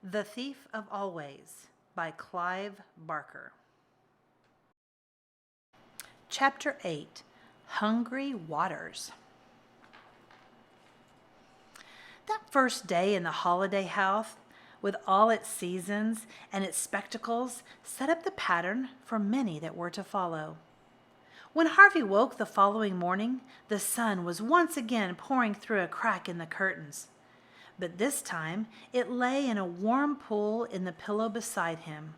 The Thief of Always by Clive Barker. Chapter 8, Hungry Waters. That first day in the holiday house, with all its seasons and its spectacles, set up the pattern for many that were to follow. When Harvey woke the following morning, the sun was once again pouring through a crack in the curtains. But this time it lay in a warm pool in the pillow beside him.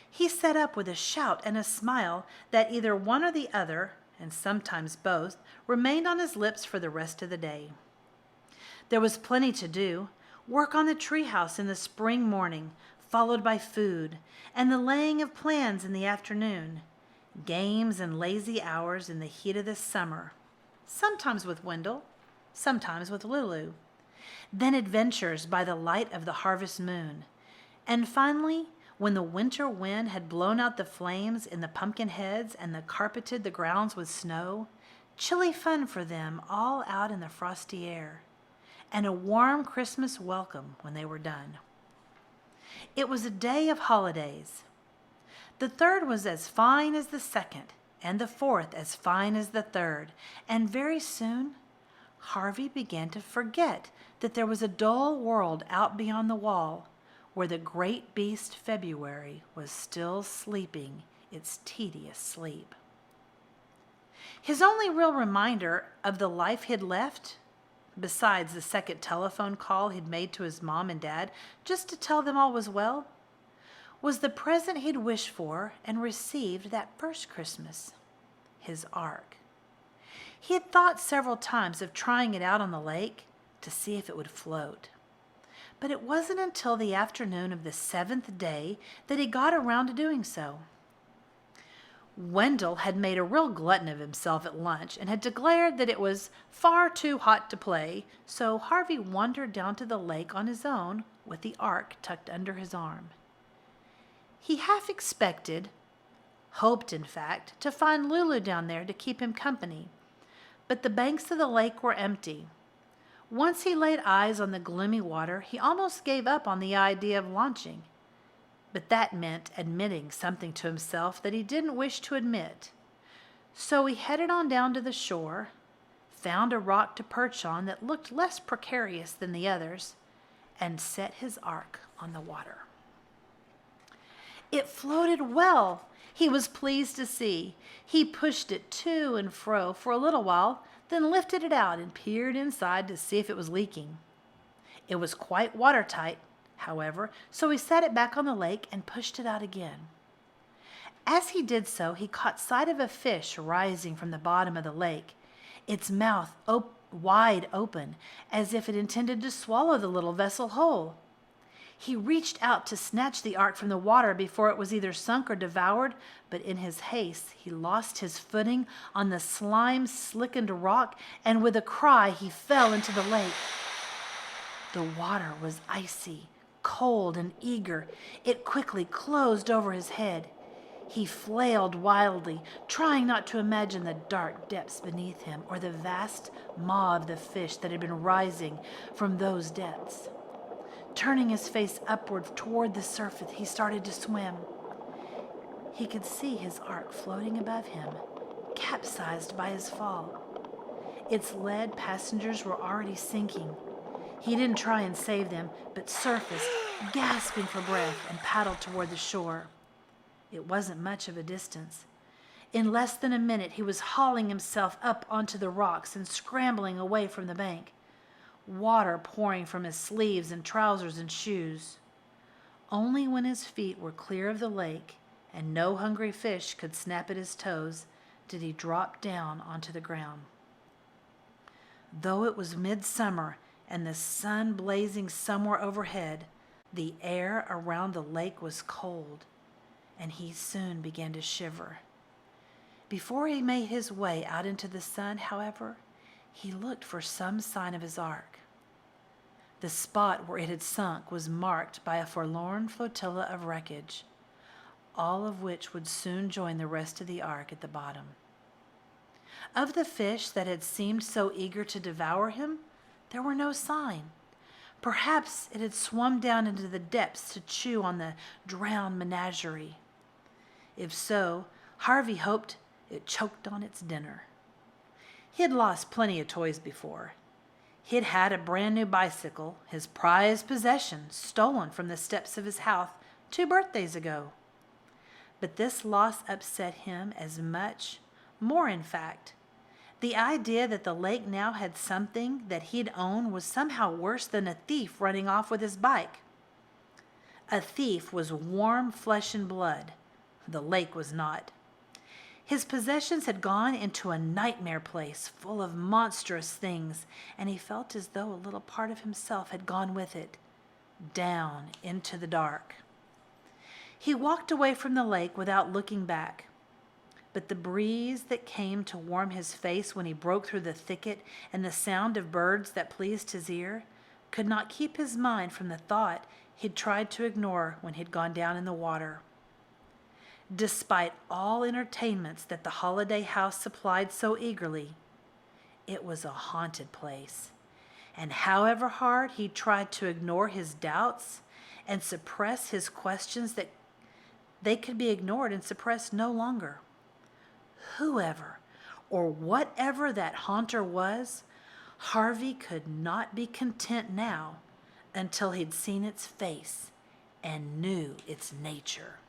He sat up with a shout and a smile that either one or the other, and sometimes both, remained on his lips for the rest of the day. There was plenty to do. Work on the treehouse in the spring morning, followed by food, and the laying of plans in the afternoon. Games and lazy hours in the heat of the summer, sometimes with Wendell, sometimes with Lulu. Then adventures by the light of the harvest moon. And finally, when the winter wind had blown out the flames in the pumpkin heads and carpeted the grounds with snow, chilly fun for them all out in the frosty air, and a warm Christmas welcome when they were done. It was a day of holidays. The third was as fine as the second, and the fourth as fine as the third, and very soon Harvey began to forget that there was a dull world out beyond the wall, where the great beast February was still sleeping its tedious sleep. His only real reminder of the life he'd left, besides the second telephone call he'd made to his mom and dad just to tell them all was well, was the present he'd wished for and received that first Christmas, his ark. He had thought several times of trying it out on the lake to see if it would float. But it wasn't until the afternoon of the seventh day that he got around to doing so. Wendell had made a real glutton of himself at lunch and had declared that it was far too hot to play, so Harvey wandered down to the lake on his own with the ark tucked under his arm. He half expected, hoped in fact, to find Lulu down there to keep him company, but the banks of the lake were empty. Once he laid eyes on the gloomy water, he almost gave up on the idea of launching. But that meant admitting something to himself that he didn't wish to admit. So he headed on down to the shore, found a rock to perch on that looked less precarious than the others, and set his ark on the water. It floated well, he was pleased to see. He pushed it to and fro for a little while, then lifted it out and peered inside to see if it was leaking. It was quite watertight, however, so he set it back on the lake and pushed it out again. As he did so, he caught sight of a fish rising from the bottom of the lake, its mouth wide open, as if it intended to swallow the little vessel whole. He reached out to snatch the ark from the water before it was either sunk or devoured, but in his haste he lost his footing on the slime-slickened rock, and with a cry he fell into the lake. The water was icy, cold, and eager. It quickly closed over his head. He flailed wildly, trying not to imagine the dark depths beneath him or the vast maw of the fish that had been rising from those depths. Turning his face upward toward the surface, he started to swim. He could see his ark floating above him, capsized by his fall. Its lead passengers were already sinking. He didn't try and save them, but surfaced, gasping for breath, and paddled toward the shore. It wasn't much of a distance. In less than a minute, he was hauling himself up onto the rocks and scrambling away from the bank, water pouring from his sleeves and trousers and shoes. Only when his feet were clear of the lake and no hungry fish could snap at his toes did he drop down onto the ground. Though it was midsummer and the sun blazing somewhere overhead, the air around the lake was cold, and he soon began to shiver. Before he made his way out into the sun, however, he looked for some sign of his ark. The spot where it had sunk was marked by a forlorn flotilla of wreckage, all of which would soon join the rest of the ark at the bottom. Of the fish that had seemed so eager to devour him, there were no sign. Perhaps it had swum down into the depths to chew on the drowned menagerie. If so, Harvey hoped it choked on its dinner. He had lost plenty of toys before. He had had a brand new bicycle, his prized possession, stolen from the steps of his house 2 birthdays ago. But this loss upset him as much, more in fact. The idea that the lake now had something that he'd owned was somehow worse than a thief running off with his bike. A thief was warm flesh and blood. The lake was not. His possessions had gone into a nightmare place full of monstrous things, and he felt as though a little part of himself had gone with it, down into the dark. He walked away from the lake without looking back, but the breeze that came to warm his face when he broke through the thicket and the sound of birds that pleased his ear could not keep his mind from the thought he'd tried to ignore when he'd gone down in the water. Despite all entertainments that the holiday house supplied so eagerly, it was a haunted place. And however hard he tried to ignore his doubts and suppress his questions, that they could be ignored and suppressed no longer. Whoever or whatever that haunter was, Harvey could not be content now until he'd seen its face and knew its nature.